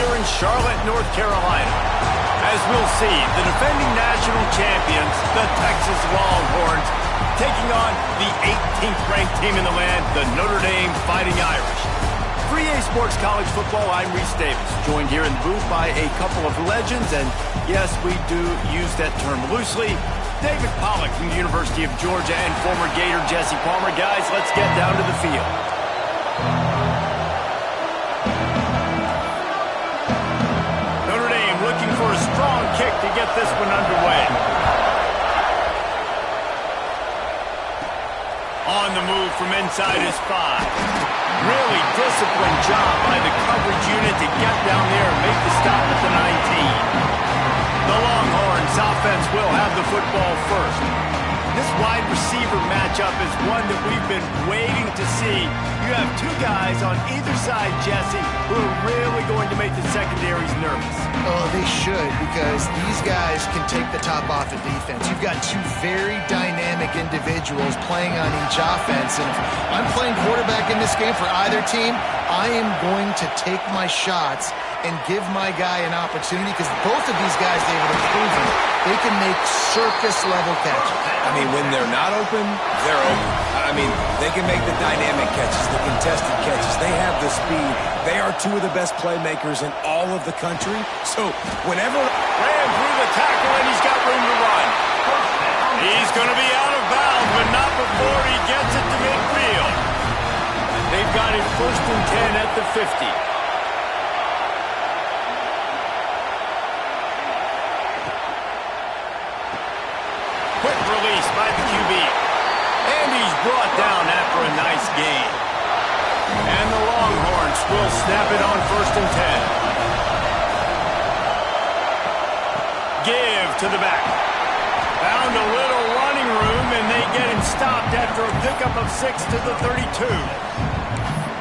here in Charlotte, North Carolina. As we'll see, the defending national champions, the Texas Longhorns, taking on the 18th ranked team in the land, the Notre Dame Fighting Irish. For EA Sports College Football, I'm Reese Davis, joined here in the booth by a couple of legends, and yes, we do use that term loosely. David Pollack from the University of Georgia and former Gator Jesse Palmer. Guys, let's get down to the field. Notre Dame looking for a strong kick to get this one underway. On the move from inside his 5. Really disciplined job by the coverage unit to get down there and make the stop at the 19. The Longhorns offense will have the football first. This wide receiver matchup is one that we've been waiting to see. You have two guys on either side, Jesse, who are really going to make the secondaries nervous. Oh, they should, because these guys can take the top off the defense. You've got two very dynamic individuals playing on each offense, and if I'm playing quarterback in this game for either team, I am going to take my shots and give my guy an opportunity, because both of these guys, they have proven they can make circus-level catches. I mean, when they're not open, they're open. I mean, they can make the dynamic catches, the contested catches. They have the speed. They are two of the best playmakers in all of the country. So whenever ran through the tackle, and he's got room to run. He's going to be out of bounds, but not before he gets it to midfield. They've got it 1st and 10 at the 50. Quick release by the QB. And he's brought down after a nice gain. And the Longhorns will snap it on 1st and 10. Give to the back. Found a little running room, and they get him stopped after a pickup of 6 to the 32.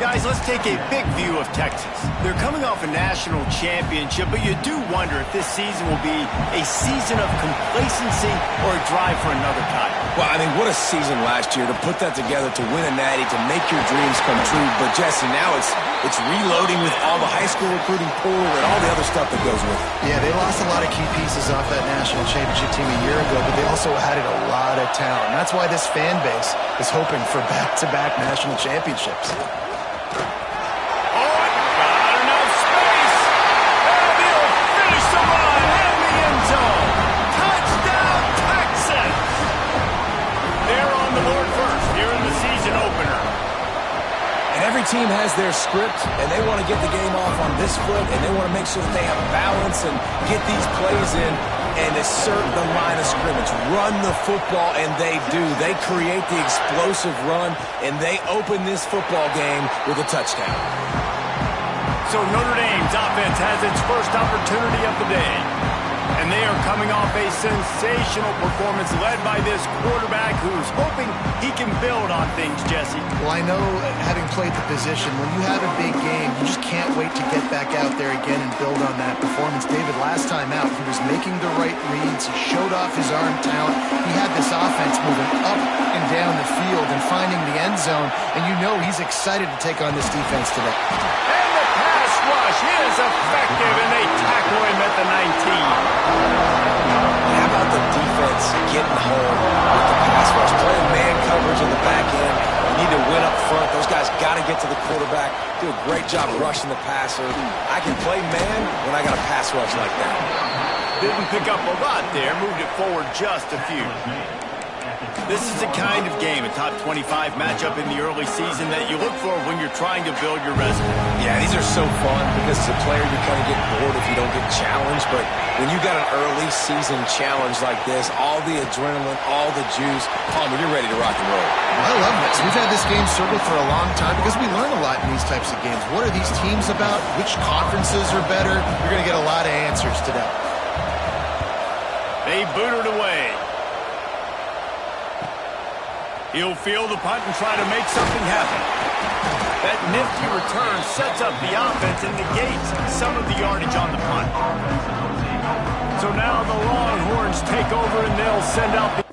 Guys, let's take a big view of Texas. They're coming off a national championship, but you do wonder if this season will be a season of complacency or a drive for another title. Well, I mean, what a season last year to put that together, to win a natty, to make your dreams come true. But, Jesse, now it's reloading with all the high school recruiting pool and all the other stuff that goes with it. Yeah, they lost a lot of key pieces off that national championship team a year ago, but they also added a lot of talent. And that's why this fan base is hoping for back-to-back national championships. Every team has their script, and they want to get the game off on this foot, and they want to make sure that they have balance and get these plays in and assert the line of scrimmage. Run the football, and they do. They create the explosive run, and they open this football game with a touchdown. So Notre Dame's offense has its first opportunity of the day. And they are coming off a sensational performance led by this quarterback who's hoping he can build on things, Jesse. Well, I know, having played the position, when you have a big game, you just can't wait to get back out there again and build on that performance. David, last time out, he was making the right reads. He showed off his arm talent. He had this offense moving up and down the field and finding the end zone. And you know he's excited to take on this defense today. And the pass rush is effective, and they tackle him at the 19. How about the defense getting home with the pass rush? Playing man coverage in the back end. You need to win up front. Those guys got to get to the quarterback. Do a great job rushing the passer. I can play man when I got a pass rush like that. Didn't pick up a lot there. Moved it forward just a few. This is the kind of game, a top 25 matchup in the early season, that you look for when you're trying to build your resume. Yeah, these are so fun because as a player you kind of get bored if you don't get challenged. But when you got an early season challenge like this, all the adrenaline, all the juice, Palmer, you're ready to rock and roll. I love this. We've had this game circled for a long time because we learn a lot in these types of games. What are these teams about? Which conferences are better? You're going to get a lot of answers today. They boot it away. He'll field the punt and try to make something happen. That nifty return sets up the offense and negates some of the yardage on the punt. So now the Longhorns take over and they'll send out the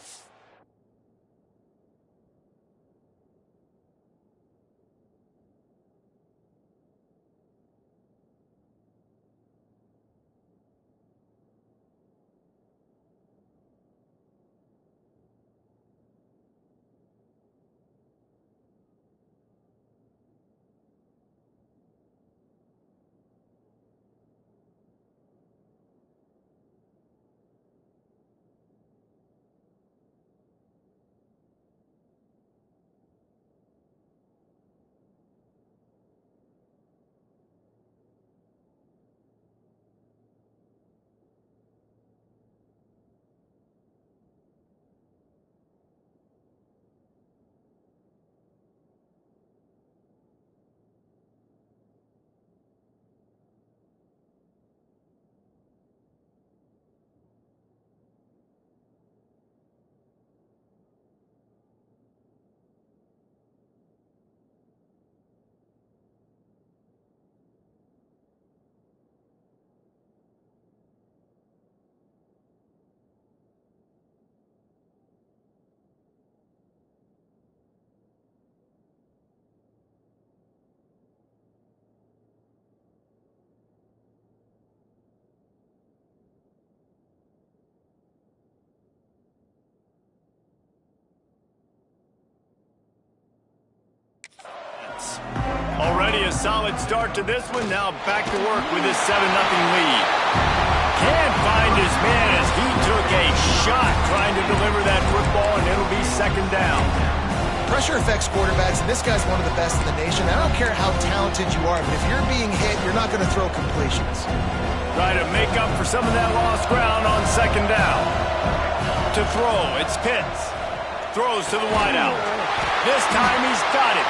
Already a solid start to this one. Now back to work with his 7-0 lead. Can't find his man as he took a shot trying to deliver that football, and it'll be second down. Pressure affects quarterbacks, and this guy's one of the best in the nation. I don't care how talented you are, but if you're being hit, you're not going to throw completions. Try to make up for some of that lost ground on second down. To throw, it's Pitts. Throws to the wideout. This time he's got it.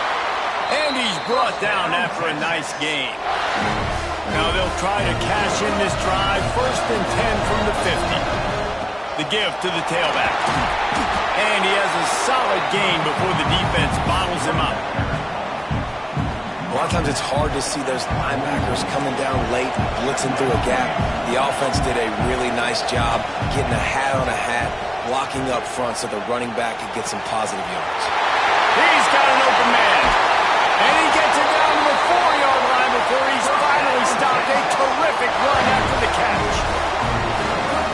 And he's brought down after a nice gain. Now they'll try to cash in this drive. 1st and 10 from the 50. The give to the tailback. And he has a solid gain before the defense bottles him up. A lot of times it's hard to see those linebackers coming down late, blitzing through a gap. The offense did a really nice job getting a hat on a hat, blocking up front so the running back could get some positive yards. He's got an open man. And he gets it down to the 4-yard line before he's finally stopped. A terrific run after the catch.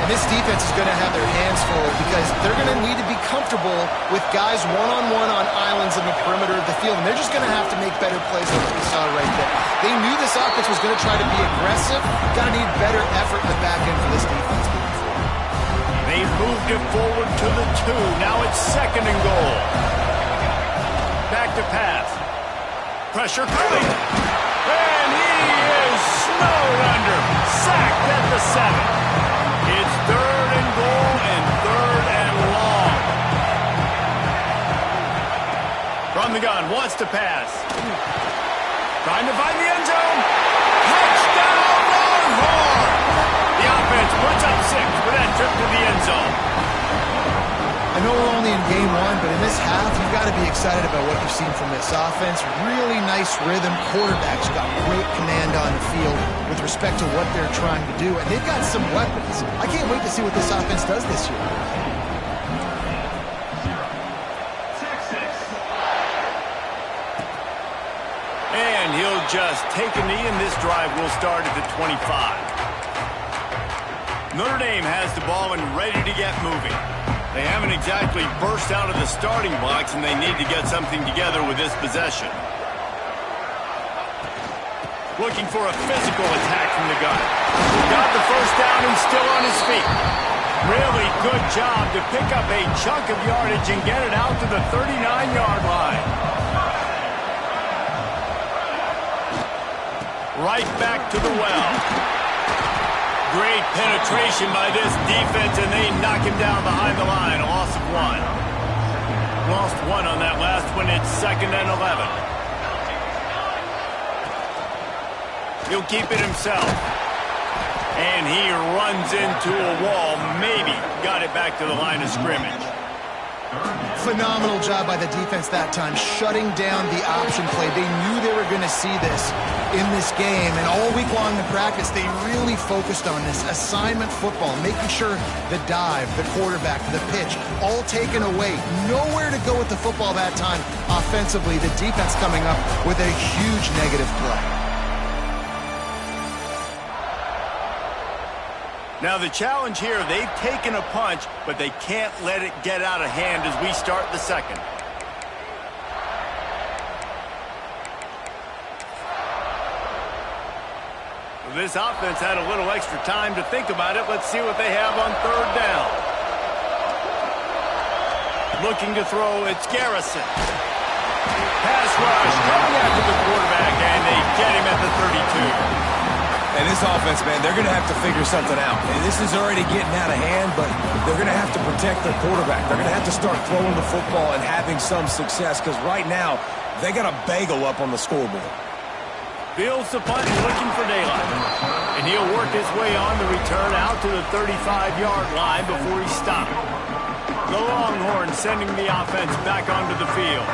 And this defense is going to have their hands full because they're going to need to be comfortable with guys one-on-one on islands in the perimeter of the field. And they're just going to have to make better plays than what we saw right there. They knew this offense was going to try to be aggressive. Got to need better effort in the back end for this defense. They've moved it forward to the 2. Now it's 2nd and goal. Back to pass. Pressure coming. And he is snowed under. Sacked at the 7. It's 3rd and goal and 3rd and long. From the gun, wants to pass. Trying to find the end zone. Touchdown, Longhorn! The offense puts up 6 with that trip to the end zone. I know we're only in game 1, but in this half, you've got to be excited about what you've seen from this offense. Really nice rhythm. Quarterback's got great command on the field with respect to what they're trying to do, and they've got some weapons. I can't wait to see what this offense does this year. And he'll just take a knee, and this drive will start at the 25. Notre Dame has the ball and ready to get moving. They haven't exactly burst out of the starting blocks, and they need to get something together with this possession. Looking for a physical attack from the gun. Got the first down and still on his feet. Really good job to pick up a chunk of yardage and get it out to the 39-yard line. Right back to the well. Great penetration by this defense, and they knock him down behind the line. A loss of 1. Lost 1 on that last one. It's 2nd and 11. He'll keep it himself. And he runs into a wall. Maybe got it back to the line of scrimmage. Phenomenal job by the defense that time, shutting down the option play. They knew they were going to see this in this game, and all week long in practice, they really focused on this assignment football, making sure the dive, the quarterback, the pitch, all taken away. Nowhere to go with the football that time offensively. The defense coming up with a huge negative play. Now the challenge here, they've taken a punch, but they can't let it get out of hand as we start the 2nd. This offense had a little extra time to think about it. Let's see what they have on 3rd down. Looking to throw, it's Garrison. Pass rush, coming after the quarterback, and they get him at the 32. And this offense, man, they're going to have to figure something out. And this is already getting out of hand, but they're going to have to protect their quarterback. They're going to have to start throwing the football and having some success, because right now, they got a bagel up on the scoreboard. Fields the punt, looking for daylight. And he'll work his way on the return out to the 35-yard line before he's stopped. The Longhorns sending the offense back onto the field.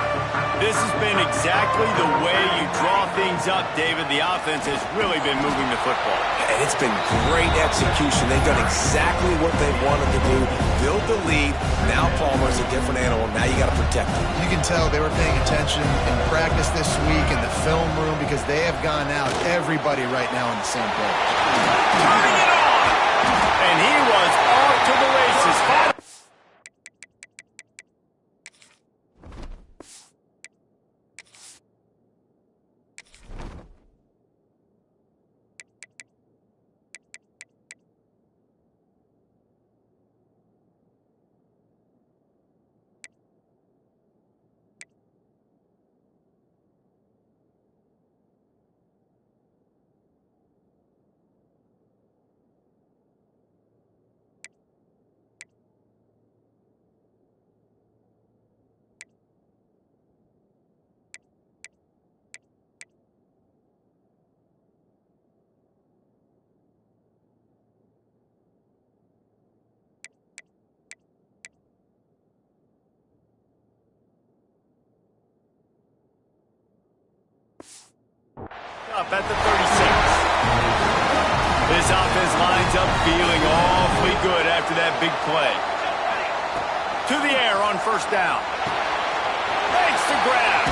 This has been exactly the way you draw things up, David. The offense has really been moving the football. And it's been great execution. They've done exactly what they wanted to do. Build the lead. Now Palmer's a different animal. Now you got to protect him. You can tell they were paying attention in practice this week in the film room because they have gone out, everybody right now on the same page. Turning it on! And he was off to the races. up at the 36. This offense lines up feeling awfully good after that big play. To the air on first down. Makes the grab.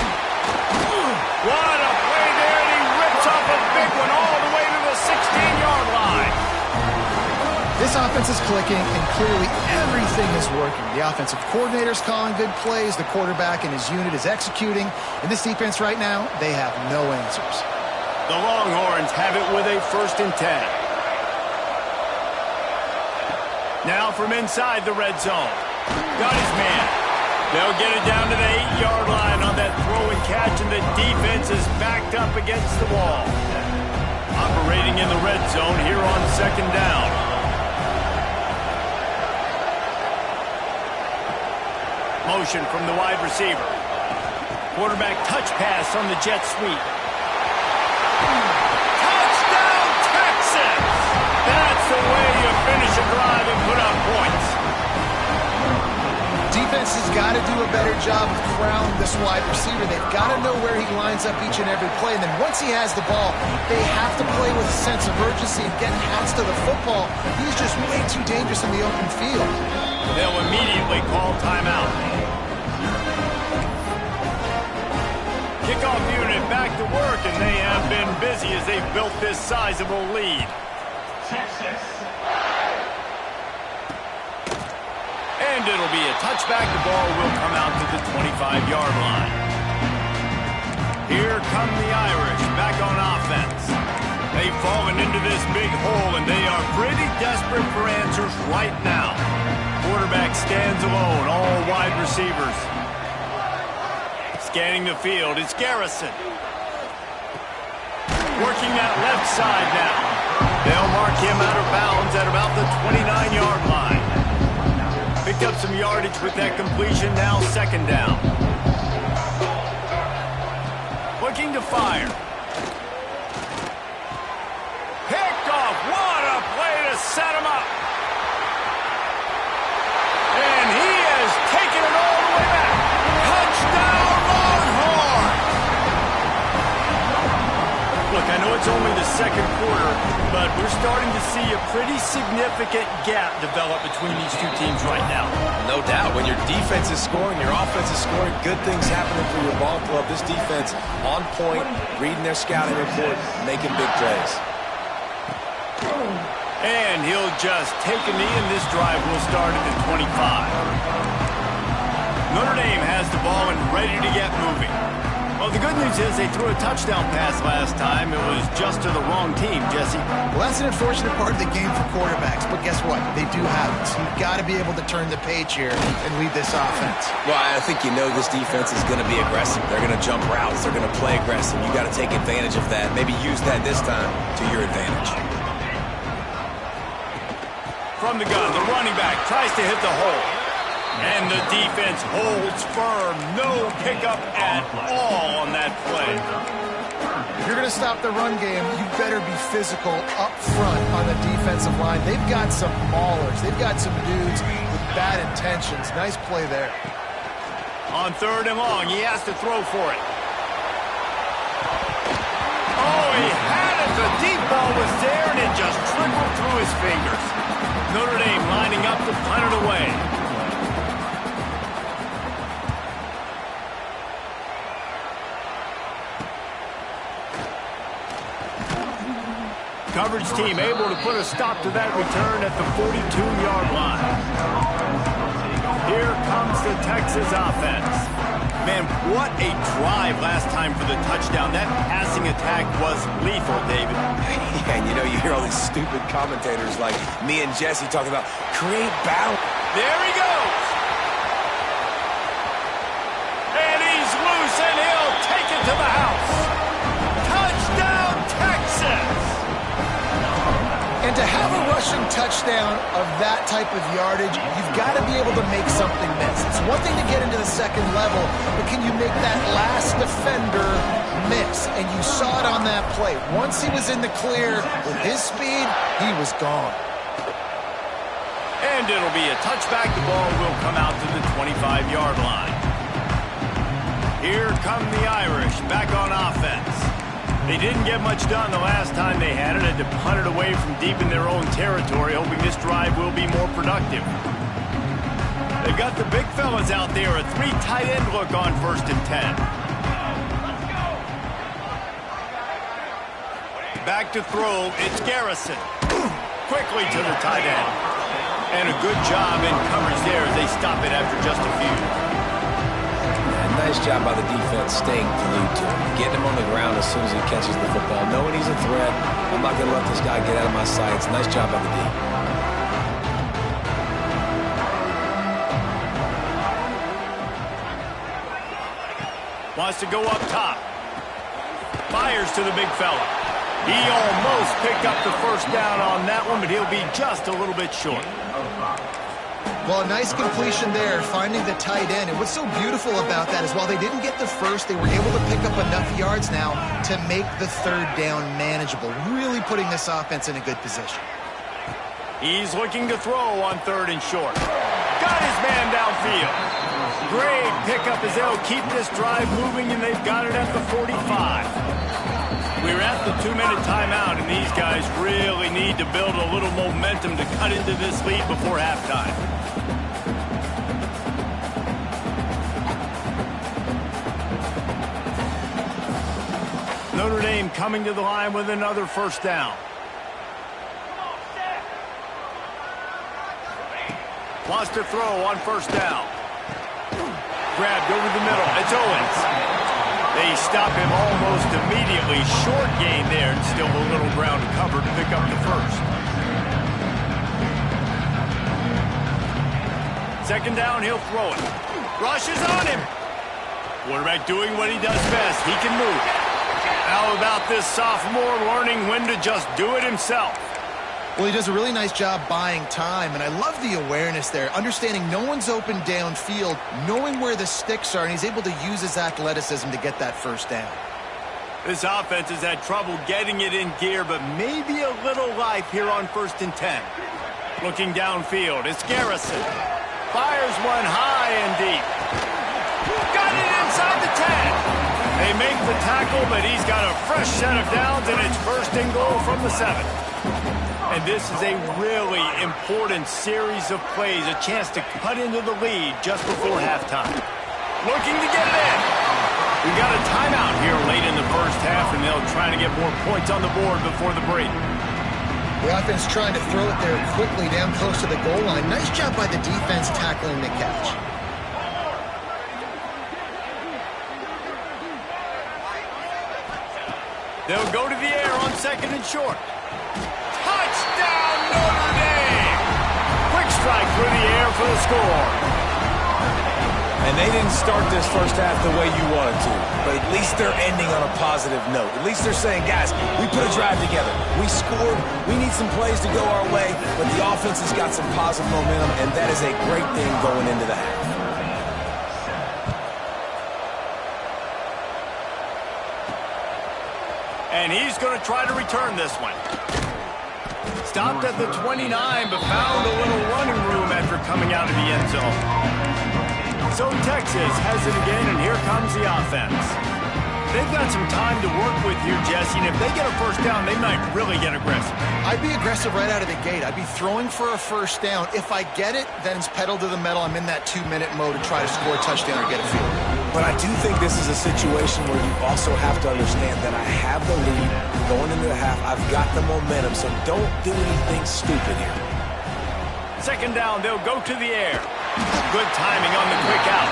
What a play there, and he rips off a big one all the way to the 16-yard line. This offense is clicking, and clearly everything is working. The offensive coordinator's calling good plays. The quarterback and his unit is executing. And this defense right now, they have no answers. The Longhorns have it with a 1st and 10. Now from inside the red zone. Got his man. They'll get it down to the 8-yard line on that throw and catch, and the defense is backed up against the wall. Operating in the red zone here on 2nd down. Motion from the wide receiver. Quarterback touch pass on the jet sweep. Touchdown, Texas! That's the way you finish a drive and put up points. Defense has got to do a better job of corralling this wide receiver. They've got to know where he lines up each and every play. And then once he has the ball, they have to play with a sense of urgency and get hands to the football. He's just way too dangerous in the open field. They'll immediately call timeout. Kickoff unit back to work, and they have been busy as they've built this sizable lead. And it'll be a touchback. The ball will come out to the 25-yard line. Here come the Irish back on offense. They've fallen into this big hole, and they are pretty desperate for answers right now. Quarterback stands alone, all wide receivers. Scanning the field, it's Garrison. Working that left side now. They'll mark him out of bounds at about the 29-yard line. Picked up some yardage with that completion, now 2nd down. Looking to fire. Picked off, what a play to set him up. And he has taken it all the way back. Touchdown, Longhorn! Look, I know it's only the 2nd quarter, but we're starting to see a pretty significant gap develop between these two teams right now. No doubt. When your defense is scoring, your offense is scoring, good things happening for your ball club. This defense on point, reading their scouting report, making big plays. And he'll just take a knee, and this drive will start at the 25. Notre Dame has the ball and ready to get moving. Well, the good news is they threw a touchdown pass last time. It was just to the wrong team, Jesse. Well, that's an unfortunate part of the game for quarterbacks, but guess what? They do have it. So you've got to be able to turn the page here and lead this offense. Well, I think you know this defense is going to be aggressive. They're going to jump routes. They're going to play aggressive. You got to take advantage of that. Maybe use that this time to your advantage. From the gun, the running back tries to hit the hole. And the defense holds firm. No pickup at all on that play. If you're going to stop the run game, you better be physical up front on the defensive line. They've got some maulers. They've got some dudes with bad intentions. Nice play there. On 3rd and long, he has to throw for it. Oh, he had it. The deep ball was there, and it just trickled through his fingers. Notre Dame lining up to punt it away. Coverage team able to put a stop to that return at the 42-yard line. Here comes the Texas offense. Man, what a drive last time for the touchdown. That passing attack was lethal, David. Yeah, and you know, you hear all these stupid commentators like me and Jesse talking about create battle. There he goes. And he's loose, and he'll take it to the house. Touchdown, Texas! And to have a rushing touchdown of that type of yardage, you've got to be able to make something miss. It's one thing to get into the 2nd level, but can you make that last defender miss? And you saw it on that play. Once he was in the clear with his speed, he was gone. And it'll be a touchback. The ball will come out to the 25-yard line. Here come the Irish back on offense. They didn't get much done the last time they had it. Had to punt it away from deep in their own territory, hoping this drive will be more productive. They've got the big fellas out there. A 3 tight end look on 1st and 10. Back to throw. It's Garrison. Quickly to the tight end. And a good job in coverage there as they stop it after just a few. Nice job by the defense staying glued to him, getting him on the ground as soon as he catches the football, knowing he's a threat. I'm not going to let this guy get out of my sights. Nice job by the D. Wants to go up top. Fires to the big fella. He almost picked up the first down on that one, but he'll be just a little bit short. Well, a nice completion there, finding the tight end. And what's so beautiful about that is while they didn't get the first, they were able to pick up enough yards now to make the 3rd down manageable, really putting this offense in a good position. He's looking to throw on 3rd and short. Got his man downfield. Great pickup as they'll keep this drive moving, and they've got it at the 45. We're at the 2-minute timeout, and these guys really need to build a little momentum to cut into this lead before halftime. Notre Dame coming to the line with another 1st down. Wants to throw on 1st down. Grabbed over the middle. It's Owens. They stop him almost immediately. Short gain there, and still a little ground to cover to pick up the 1st. 2nd down, he'll throw it. Rushes on him. Quarterback doing what he does best. He can move. How about this sophomore learning when to just do it himself? Well, he does a really nice job buying time, and I love the awareness there, understanding no one's open downfield, knowing where the sticks are, and he's able to use his athleticism to get that 1st down. This offense has had trouble getting it in gear, but maybe a little life here on 1st and 10. Looking downfield, it's Garrison. Fires one high and deep. Got it inside the 10. They make the tackle, but he's got a fresh set of downs, and it's 1st and goal from the 7. And this is a really important series of plays, a chance to cut into the lead just before halftime. Looking to get it in. We got a timeout here late in the 1st half, and they'll try to get more points on the board before the break. The offense trying to throw it there quickly down close to the goal line. Nice job by the defense tackling the catch. They'll go to the air on 2nd and short. Touchdown, Notre Dame! Quick strike through the air for the score. And they didn't start this 1st half the way you wanted to, but at least they're ending on a positive note. At least they're saying, guys, we put a drive together. We scored. We need some plays to go our way, but the offense has got some positive momentum, and that is a great thing going into the half. And he's going to try to return this one. Stopped at the 29, but found a little running room after coming out of the end zone. So Texas has it again, and here comes the offense. They've got some time to work with here, Jesse, and if they get a 1st down, they might really get aggressive. I'd be aggressive right out of the gate. I'd be throwing for a 1st down. If I get it, then it's pedal to the metal. I'm in that 2-minute mode to try to score a touchdown or get a field goal. But I do think this is a situation where you also have to understand that I have the lead going into the half. I've got the momentum, so don't do anything stupid here. 2nd down, they'll go to the air. Good timing on the quick out.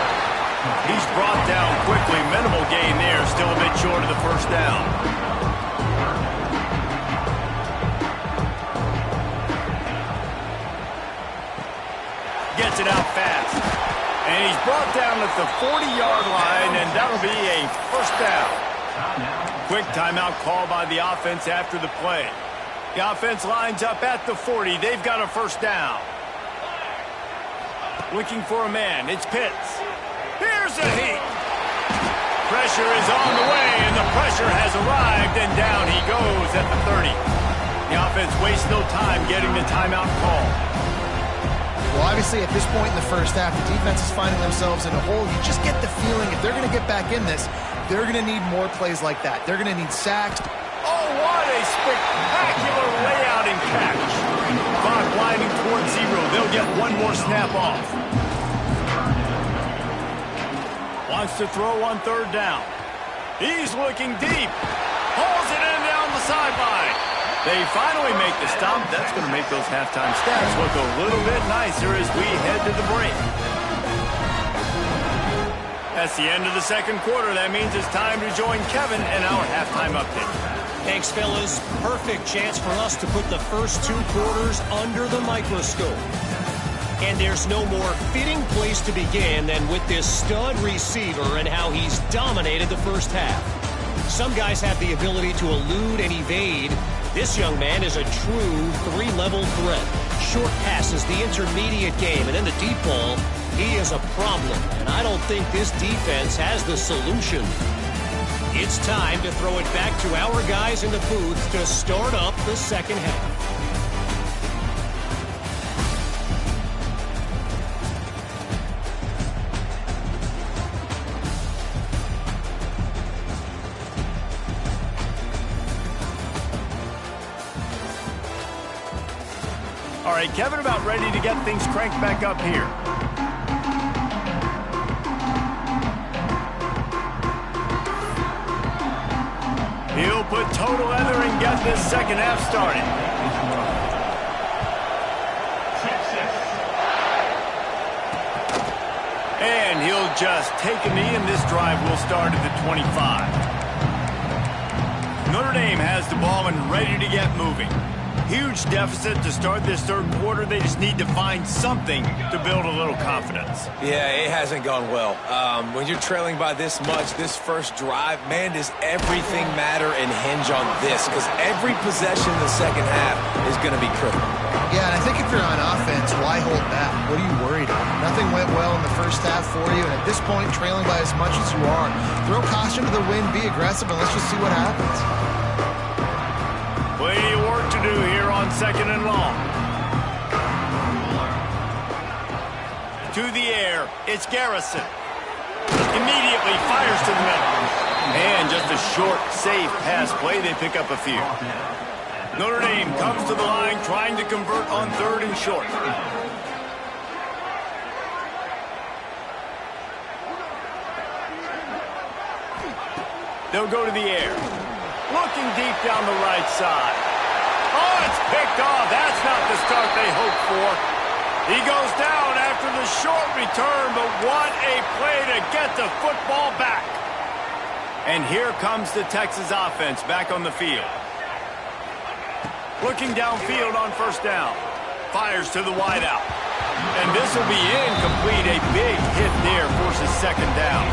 He's brought down quickly. Minimal gain there, still a bit short of the 1st down. Gets it out fast. And he's brought down at the 40-yard line, and that'll be a 1st down. Quick timeout call by the offense after the play. The offense lines up at the 40. They've got a 1st down. Looking for a man. It's Pitts. Here's a heat. Pressure is on the way, and the pressure has arrived, and down he goes at the 30. The offense wastes no time getting the timeout call. Well, obviously, at this point in the 1st half, the defense is finding themselves in a hole. You just get the feeling if they're going to get back in this, they're going to need more plays like that. They're going to need sacks. Oh, what a spectacular layout and catch. Clock winding towards 0. They'll get one more snap off. Wants to throw on 3rd down. He's looking deep. Pulls it in down the sideline. They finally make the stop. That's going to make those halftime stats look a little bit nicer as we head to the break. That's the end of the 2nd quarter. That means it's time to join Kevin and our halftime update. Thanks, fellas. Perfect chance for us to put the first 2 quarters under the microscope. And there's no more fitting place to begin than with this stud receiver and how he's dominated the first half. Some guys have the ability to elude and evade. This young man is a true 3-level threat. Short passes, the intermediate game, and then the deep ball. He is a problem, and I don't think this defense has the solution. It's time to throw it back to our guys in the booth to start up the 2nd half. All right, Kevin, about ready to get things cranked back up here. He'll put toe together and get this 2nd half started. And he'll just take a knee, and this drive will start at the 25. Notre Dame has the ball and ready to get moving. Huge deficit to start this 3rd quarter. They just need to find something to build a little confidence. Yeah, it hasn't gone well. When you're trailing by this much, this first drive, man, does everything matter and hinge on this? Because every possession in the 2nd half is going to be critical. Yeah, and I think if you're on offense, why hold back? What are you worried about? Nothing went well in the first half for you, and at this point, trailing by as much as you are, throw caution to the wind, be aggressive, and let's just see what happens. Plenty of work to do here on 2nd and long. To the air, it's Garrison. Immediately fires to the middle. And just a short, safe pass play. They pick up a few. Notre Dame comes to the line trying to convert on 3rd and short. They'll go to the air. Looking deep down the right side. Oh, it's picked off. That's not the start they hoped for. He goes down after the short return, but what a play to get the football back. And here comes the Texas offense back on the field. Looking downfield on 1st down. Fires to the wideout. And this will be incomplete. A big hit there forces 2nd down.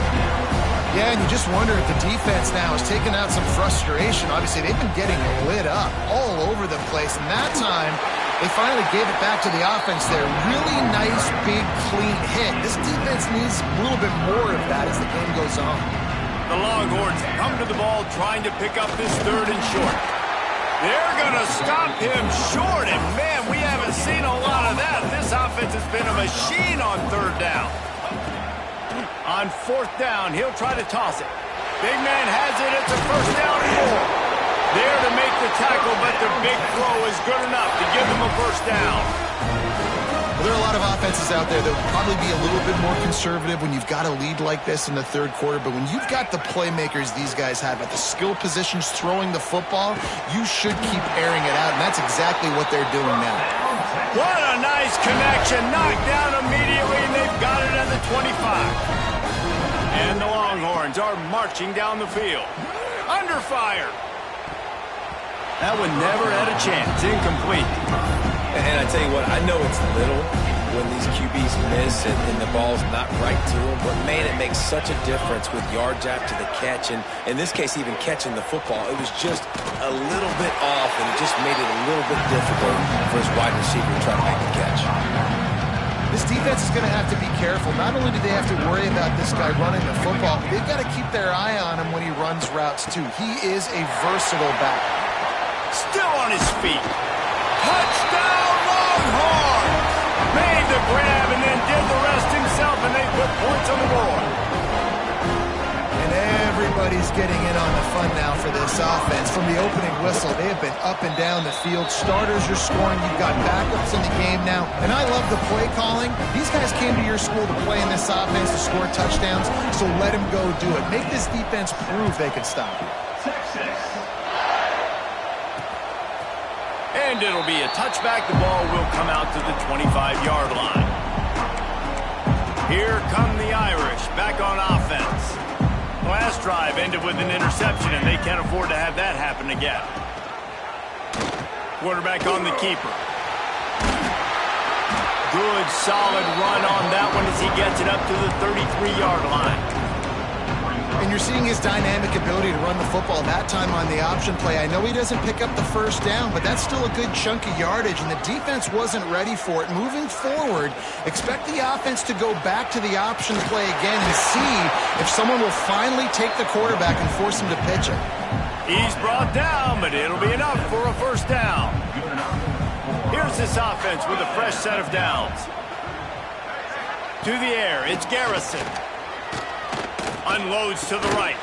Yeah, and you just wonder if the defense now has taken out some frustration. Obviously, they've been getting lit up all over the place. And that time, they finally gave it back to the offense there. Really nice, big, clean hit. This defense needs a little bit more of that as the game goes on. The Longhorns come to the ball trying to pick up this 3rd and short. They're going to stop him short. And, man, we haven't seen a lot of that. This offense has been a machine on 3rd down. On 4th down, he'll try to toss it. Big man has it. It's a 1st down and 4. There to make the tackle, but the big throw is good enough to give them a 1st down. Well, there are a lot of offenses out there that would probably be a little bit more conservative when you've got a lead like this in the 3rd quarter. But when you've got the playmakers these guys have at the skill positions throwing the football, you should keep airing it out. And that's exactly what they're doing now. What a nice connection. Knocked down immediately, and they've got it at the 25. And the Longhorns are marching down the field. Under fire. That one never had a chance. Incomplete. And I tell you what, I know it's little when these QBs miss and the ball's not right to them, but, man, it makes such a difference with yards after the catch. And in this case, even catching the football, it was just a little bit off, and it just made it a little bit difficult for his wide receiver to try to make the catch. This defense is going to have to be careful. Not only do they have to worry about this guy running the football, but they've got to keep their eye on him when he runs routes, too. He is a versatile back. Still on his feet. Touchdown, Longhorns! Made the grab and then did the rest himself, and they put points on the board. And every Everybody's getting in on the fun now for this offense. From the opening whistle, they have been up and down the field. Starters are scoring. You've got backups in the game now. And I love the play calling. These guys came to your school to play in this offense to score touchdowns, so let them go do it. Make this defense prove they can stop you. And it'll be a touchback. The ball will come out to the 25-yard line. Here come the Irish back on offense. Last drive ended with an interception, and they can't afford to have that happen again. Quarterback on the keeper. Good, solid run on that one as he gets it up to the 33-yard line. And you're seeing his dynamic ability to run the football that time on the option play. I know he doesn't pick up the first down, but that's still a good chunk of yardage, and the defense wasn't ready for it. Moving forward, expect the offense to go back to the option play again and see if someone will finally take the quarterback and force him to pitch it. He's brought down, but it'll be enough for a first down. Here's this offense with a fresh set of downs. To the air, it's Garrison. Unloads to the right.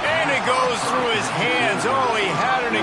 And it goes through his hands. Oh, he had an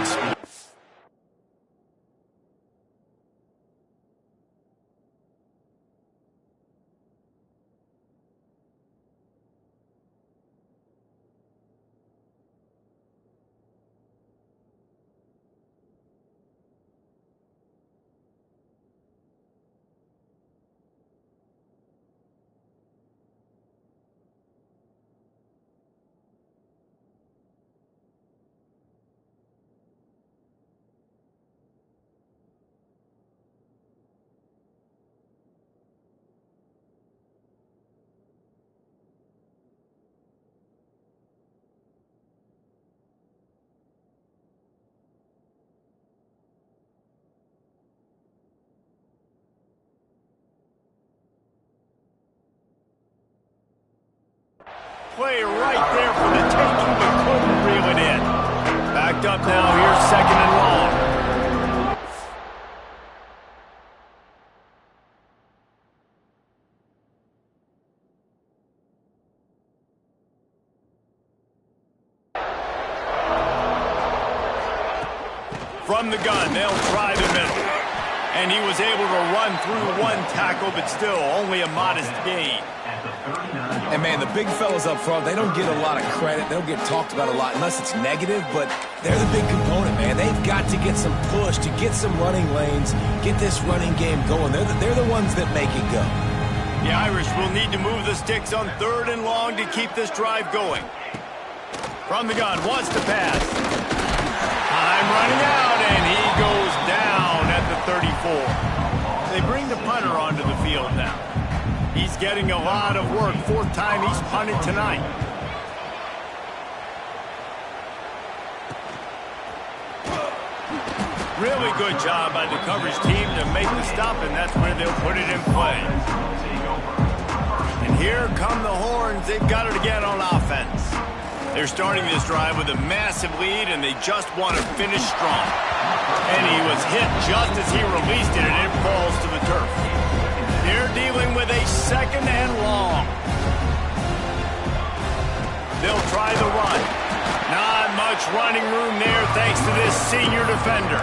play right there for the taking, but couldn't reel it in. Backed up now, here's second and long. From the gun, they'll try the middle. And he was able to run through one tackle, but still only a modest gain. And, man, the big fellas up front, they don't get a lot of credit. They don't get talked about a lot unless it's negative, but they're the big component, man. They've got to get some push, to get some running lanes, get this running game going. They're the ones that make it go. The Irish will need to move the sticks on third and long to keep this drive going. From the gun, wants to pass. Time running out, and he goes down at the 34. They bring the punter onto the field now. He's getting a lot of work. Fourth time he's punted tonight. Really good job by the coverage team to make the stop, and that's where they'll put it in play. And here come the Horns. They've got it again on offense. They're starting this drive with a massive lead, and they just want to finish strong. And he was hit just as he released it, and it falls to the turf. They're dealing with a second and long. They'll try the run. Not much running room there thanks to this senior defender.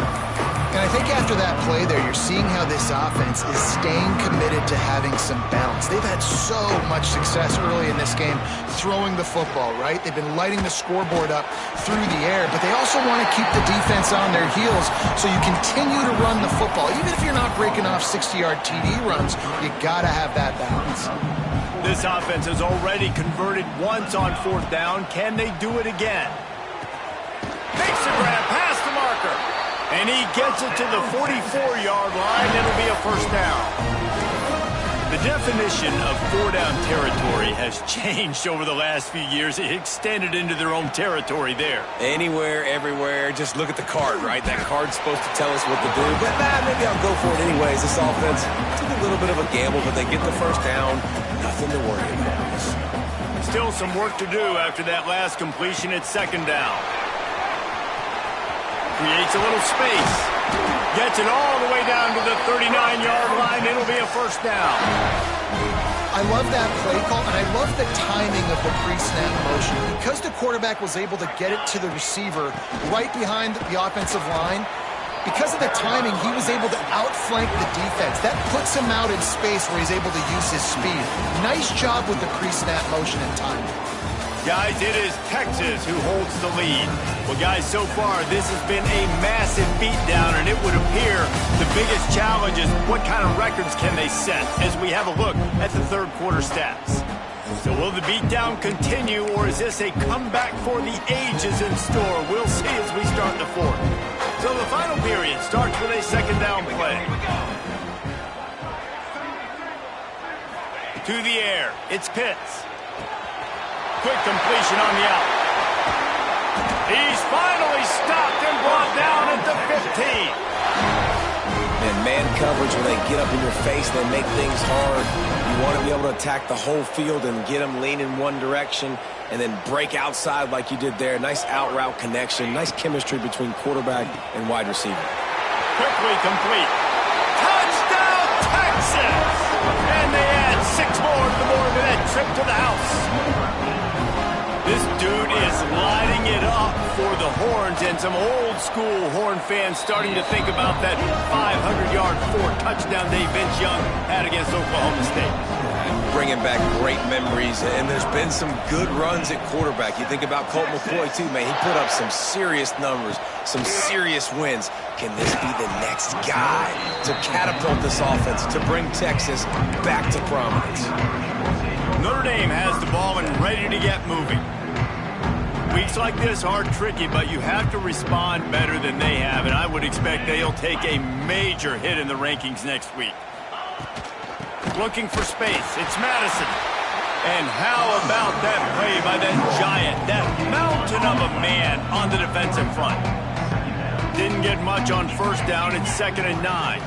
And I think after that play there, you're seeing how this offense is staying committed to having some balance. They've had so much success early in this game throwing the football, right? They've been lighting the scoreboard up through the air, but they also want to keep the defense on their heels, so you continue to run the football. Even if you're not breaking off 60-yard TD runs, you got to have that balance. This offense has already converted once on fourth down. Can they do it again? Makes the grab past the marker. And he gets it to the 44-yard line. It'll be a first down. The definition of four-down territory has changed over the last few years. It extended into their own territory there. Anywhere, everywhere. Just look at the card, right? That card's supposed to tell us what to do. But, maybe I'll go for it anyways. This offense took a little bit of a gamble, but they get the first down. Nothing to worry about. Still some work to do after that last completion. It's second down. Creates a little space. Gets it all the way down to the 39 9-yard line. It'll be a first down. I love that play call, and I love the timing of the pre-snap motion. Because the quarterback was able to get it to the receiver right behind the offensive line, because of the timing, he was able to outflank the defense. That puts him out in space where he's able to use his speed. Nice job with the pre-snap motion and timing. Guys, it is Texas who holds the lead. Well, guys, so far, this has been a massive beatdown, and it would appear the biggest challenge is what kind of records can they set as we have a look at the third quarter stats. So will the beatdown continue, or is this a comeback for the ages in store? We'll see as we start the fourth. So the final period starts with a second down play. To the air, it's Pitts. Quick completion on the out. He's finally stopped and brought down at the 15. And man coverage, when they get up in your face, they make things hard. You want to be able to attack the whole field and get them lean in one direction and then break outside like you did there. Nice out route connection. Nice chemistry between quarterback and wide receiver. Quickly complete. Touchdown, Texas! And they add 6 more to the board with that trip to the house. This dude is lighting it up for the Horns, and some old-school Horn fans starting to think about that 500-yard 4-touchdown day Vince Young had against Oklahoma State. Bringing back great memories, and there's been some good runs at quarterback. You think about Colt McCoy, too, man. He put up some serious numbers, some serious wins. Can this be the next guy to catapult this offense, to bring Texas back to prominence? Notre Dame has the ball and ready to get moving. Weeks like this are tricky, but you have to respond better than they have, and I would expect they'll take a major hit in the rankings next week. Looking for space, it's Madison. And how about that play by that giant, that mountain of a man on the defensive front? Didn't get much on first down, it's 2nd and 9.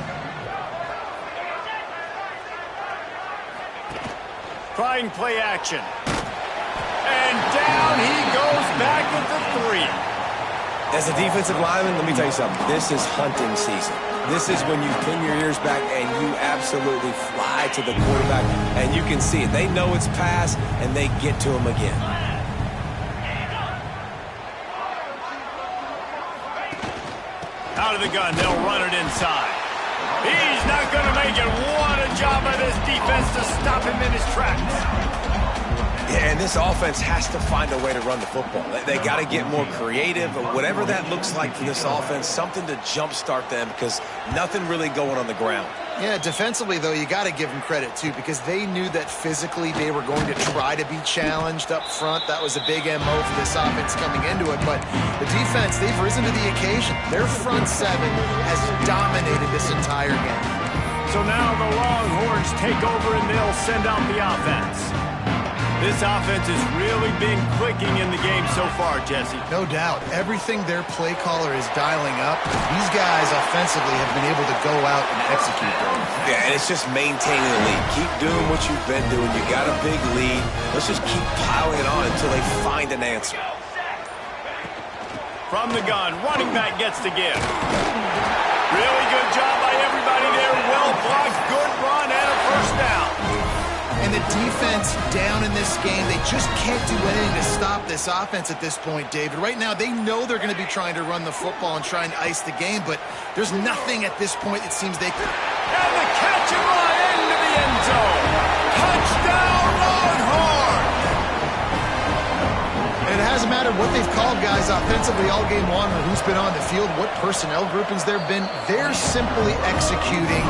Trying play action. And down he goes back at the 3. As a defensive lineman, let me tell you something. This is hunting season. This is when you pin your ears back and you absolutely fly to the quarterback, and you can see it. They know it's pass, and they get to him again. Out of the gun, they'll run it inside. He's not going to make it. What a job by this defense to stop him in his tracks. Yeah, and this offense has to find a way to run the football. They got to get more creative, whatever that looks like for this offense, something to jumpstart them, because nothing really going on the ground. Yeah, defensively, though, you got to give them credit, too, because they knew that physically they were going to try to be challenged up front. That was a big MO for this offense coming into it. But the defense, they've risen to the occasion. Their front seven has dominated this entire game. So now the Longhorns take over and they'll send out the offense. This offense has really been clicking in the game so far, Jesse. No doubt. Everything their play caller is dialing up, these guys offensively have been able to go out and execute them. Yeah, and it's just maintaining the lead. Keep doing what you've been doing. You got a big lead. Let's just keep piling it on until they find an answer. From the gun, running back gets the give. Really good job by everybody there. Well blocked, good run, and a first down. And the defense down in this game, they just can't do anything to stop this offense at this point, David. Right now, they know they're going to be trying to run the football and try and ice the game, but there's nothing at this point it seems they can. And the catch and run into the end zone. Touchdown, Longhorns! And it hasn't mattered what they've called, guys, offensively all game long, or who's been on the field, what personnel groupings there have been. They're simply executing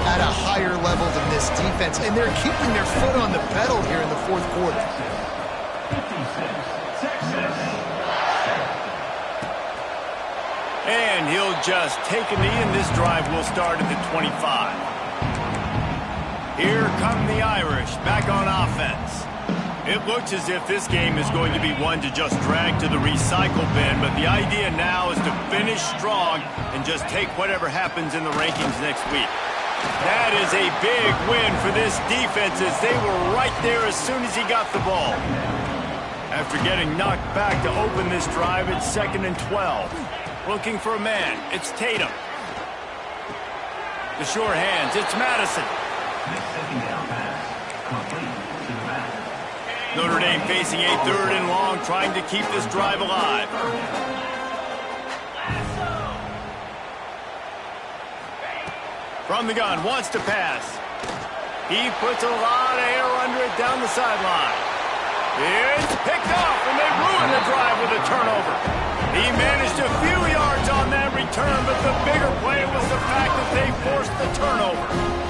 at a higher level than this defense, and they're keeping their foot on the pedal here in the fourth quarter. And he'll just take a knee, and this drive will start at the 25. Here come the Irish back on offense. It looks as if this game is going to be one to just drag to the recycle bin, but the idea now is to finish strong and just take whatever happens in the rankings next week. That is a big win for this defense, as they were right there as soon as he got the ball. After getting knocked back to open this drive, it's 2nd and 12. Looking for a man, it's Tatum. The sure hands, it's Madison. Notre Dame facing a 3rd and long, trying to keep this drive alive. From the gun, wants to pass. He puts a lot of air under it down the sideline. It's picked off, and they ruin the drive with a turnover. He managed a few yards on that return, but the bigger play was the fact that they forced the turnover.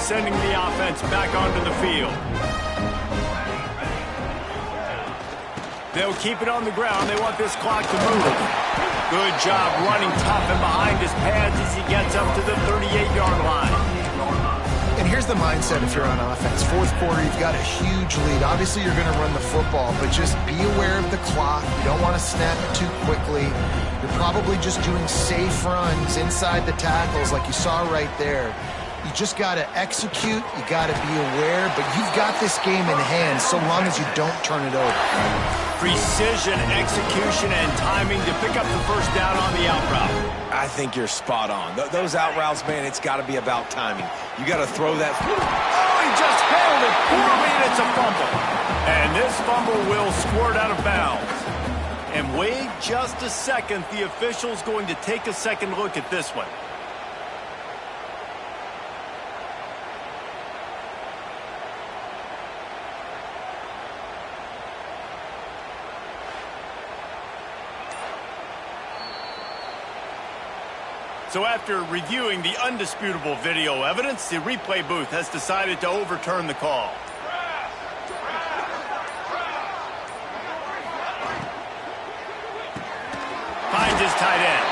Sending the offense back onto the field. They'll keep it on the ground. They want this clock to move. Good job running tough and behind his pads as he gets up to the 38-yard line. And here's the mindset if you're on offense. 4th quarter, you've got a huge lead. Obviously, you're going to run the football, but just be aware of the clock. You don't want to snap it too quickly. You're probably just doing safe runs inside the tackles like you saw right there. You just got to execute, you got to be aware, but you've got this game in hand so long as you don't turn it over. Precision, execution, and timing to pick up the first down on the out route. I think you're spot on. Those out routes, man, it's got to be about timing. You got to throw that. Oh, he just handled it poorly, and it's a fumble. And this fumble will squirt out of bounds. And wait just a second, the official's going to take a second look at this one. So after reviewing the undisputable video evidence, the replay booth has decided to overturn the call. Finds his tight end.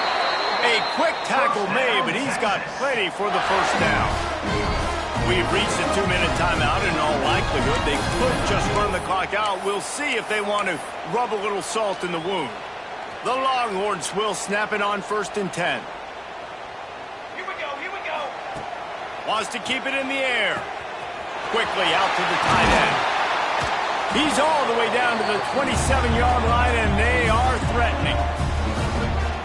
A quick tackle made, but he's got plenty for the first down. We've reached a 2-minute timeout. In all likelihood, they could just run the clock out. We'll see if they want to rub a little salt in the wound. The Longhorns will snap it on 1st and 10. Wants to keep it in the air. Quickly out to the tight end. He's all the way down to the 27-yard line, and they are threatening.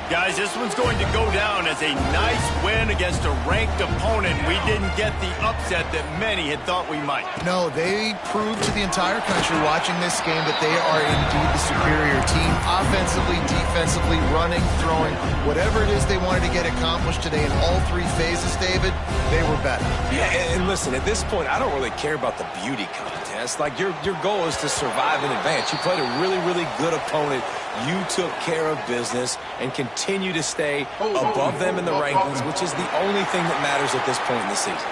Guys, this one's going to go down as a nice win against a ranked opponent. We didn't get the upset that many had thought we might. No, they proved to the entire country watching this game that they are indeed the superior team. Offensively, defensively, running, throwing, whatever it is they wanted to get accomplished today in all 3 phases, David, they were better. Yeah, and listen, at this point, I don't really care about the beauty contest. Like, your goal is to survive and advance. You played a really, really good opponent. You took care of business and continue to stay above them in the rankings, which is the only thing that matters at this point in the season.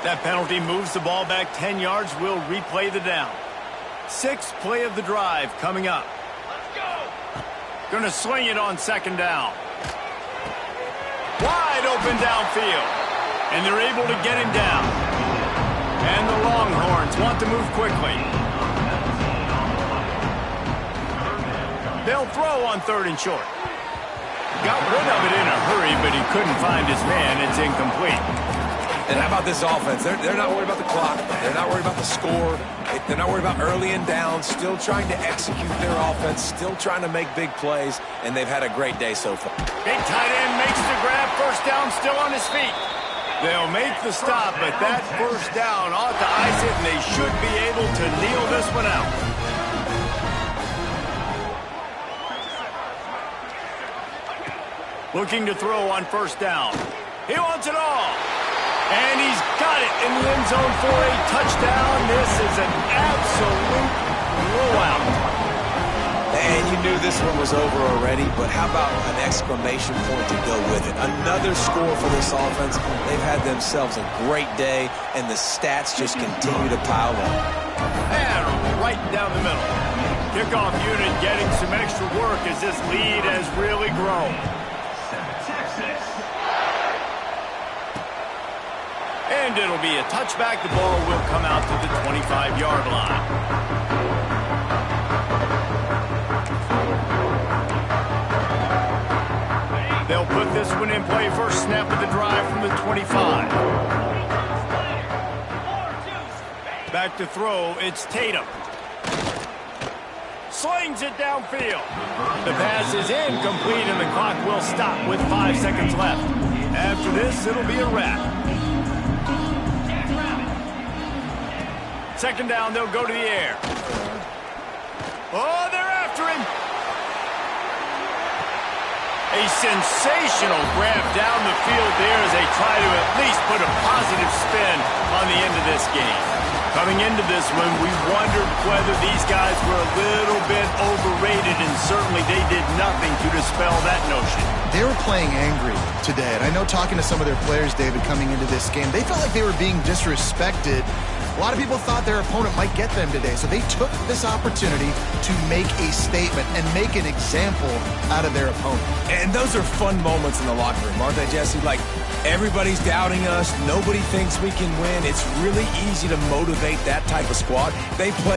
That penalty moves the ball back 10 yards. We'll replay the down. 6th play of the drive coming up. Let's go. Going to swing it on 2nd down. Wide open downfield. And they're able to get him down. And the Longhorns want to move quickly. They'll throw on 3rd and short. Got rid of it in a hurry, but he couldn't find his man. It's incomplete. And how about this offense? They're not worried about the clock. They're not worried about the score. They're not worried about early and down. Still trying to execute their offense. Still trying to make big plays. And they've had a great day so far. Big tight end makes the grab. First down, still on his feet. They'll make the stop, but that first down ought to ice it, and they should be able to kneel this one out. Looking to throw on 1st down. He wants it all. And he's got it in the end zone for a touchdown. This is an absolute blowout. And you knew this one was over already, but how about an exclamation point to go with it? Another score for this offense. They've had themselves a great day, and the stats just continue to pile up. And right down the middle. Kickoff unit getting some extra work as this lead has really grown. And it'll be a touchback. The ball will come out to the 25-yard line. They'll put this one in play. First snap of the drive from the 25. Back to throw, it's Tatum. Slings it downfield. The pass is incomplete, and the clock will stop with 5 seconds left. After this, it'll be a wrap. Second down, they'll go to the air. Oh, they're after him. A sensational grab down the field there as they try to at least put a positive spin on the end of this game. Coming into this one, we wondered whether these guys were a little bit overrated, and certainly they did nothing to dispel that notion. They were playing angry today, and I know talking to some of their players, David, coming into this game, they felt like they were being disrespected. A lot of people thought their opponent might get them today, so they took this opportunity to make a statement and make an example out of their opponent. And those are fun moments in the locker room, aren't they, Jesse? Like, everybody's doubting us. Nobody thinks we can win. It's really easy to motivate that type of squad. They play